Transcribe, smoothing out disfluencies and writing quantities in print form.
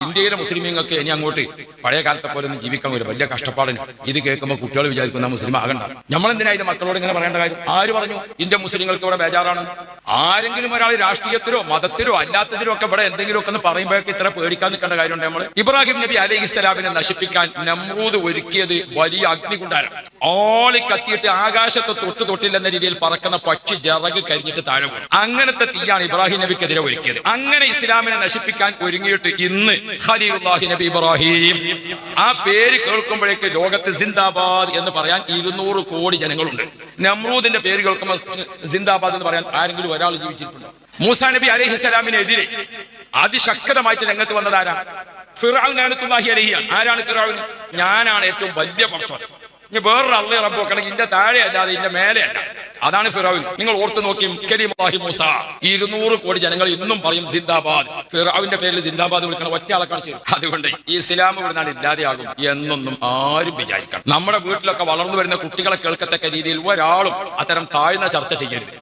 ഇന്ത്യയിലെ മുസ്ലിമീങ്ങൾക്ക് ഇനി അങ്ങോട്ട് പഴയ കാലത്തെ പോലെ ഒന്നും ജീവിക്കാൻ ഒരു വലിയ കഷ്ടപ്പാടിന്. ഇത് കേൾക്കുമ്പോൾ കുട്ടികൾ വിചാരിക്കുന്ന മുസ്ലിം ആകണ്ട. നമ്മളെന്തിനാ ഇത് മക്കളോട് ഇങ്ങനെ പറയേണ്ട കാര്യം? ആര് പറഞ്ഞു ഇന്ത്യ മുസ്ലിങ്ങൾക്ക് ഇവിടെ ബേജാറാണ്? ആരെങ്കിലും ഒരാൾ രാഷ്ട്രീയത്തിലോ മതത്തിലോ അല്ലാത്തതിലോ ഒക്കെ ഇവിടെ എന്തെങ്കിലുമൊക്കെ ഒന്ന് പറയുമ്പോഴൊക്കെ ഇത്ര പേടിക്കാൻ നിൽക്കേണ്ട കാര്യമുണ്ട്? നമ്മൾ ഇബ്രാഹിം നബി അലൈഹിസ്സലാമിനെ നശിപ്പിക്കാൻ നമ്രൂദ് ഒരുക്കിയത് വലിയ അഗ്നികുണ്ടാരം. ആളി കത്തിയിട്ട് ആകാശത്ത് തൊട്ടില്ലെന്ന രീതിയിൽ പറക്കുന്ന പക്ഷി ജറക് കരിഞ്ഞിട്ട് താഴെ പോകും. അങ്ങനത്തെ തീയാണ് ഇബ്രാഹിം നബിക്കെതിരെ ഒരുക്കിയത്. അങ്ങനെ ഇസ്ലാമിനെ നശിപ്പിക്കാൻ ഒരുങ്ങിയിട്ട് ഇന്ന് ഖലീലുല്ലാഹി നബി ഇബ്രാഹിം ആ പേര് കേൾക്കുമ്പോഴേക്ക് ലോകത്ത് സിന്ദാബാദ് എന്ന് പറയാൻ 200 കോടി ജനങ്ങളുണ്ട്. നമ്രൂദിന്റെ പേര് കേൾക്കുമ്പോൾ സിന്ദാബാദ് എന്ന് പറയാൻ ആരെങ്കിലും ഒരാൾ ജീവിച്ചിട്ടുണ്ടോ? മൂസാ നബി അലൈഹിസ്സലാമിനെതിരെ അതിശക്തമായിട്ട് രംഗത്ത് വന്നത് ആരാണ്? ഫിർഔൻ ലഅനത്തുല്ലാഹി അലൈഹി. ആരാണ് ഫിർഔൻ? ഞാനാണ് ഏറ്റവും വലിയ പടച്ചോൻ. ഇനി വേറൊരു അള്ളേ റബ്ബ് വെക്കണം, ഇന്റെ താഴെ അല്ലാതെ ഇന്റെ മേലെ അല്ല. അതാണ് ഫിറഔൻ. നിങ്ങൾ ഓർത്ത് നോക്കിയും കലിമുല്ലാഹി മൂസ 200 കോടി ജനങ്ങൾ ഇന്നും പറയും സിന്ദാബാദ്. ഫിറഔന്റെ പേരിൽ സിന്ദാബാദ് വിളിക്കണം ഒറ്റ ആളെക്കാണ് ചെയ്യും. അതുകൊണ്ട് ഈ ഇസ്ലാം ഇവിടുന്നാണ് ഇല്ലാതെയാകും എന്നൊന്നും ആരും വിചാരിക്കണം. നമ്മുടെ വീട്ടിലൊക്കെ വളർന്നു വരുന്ന കുട്ടികളെ കേൾക്കത്തക്ക രീതിയിൽ ഒരാളും അത്തരം താഴ്ന്ന ചർച്ച ചെയ്യരുത്.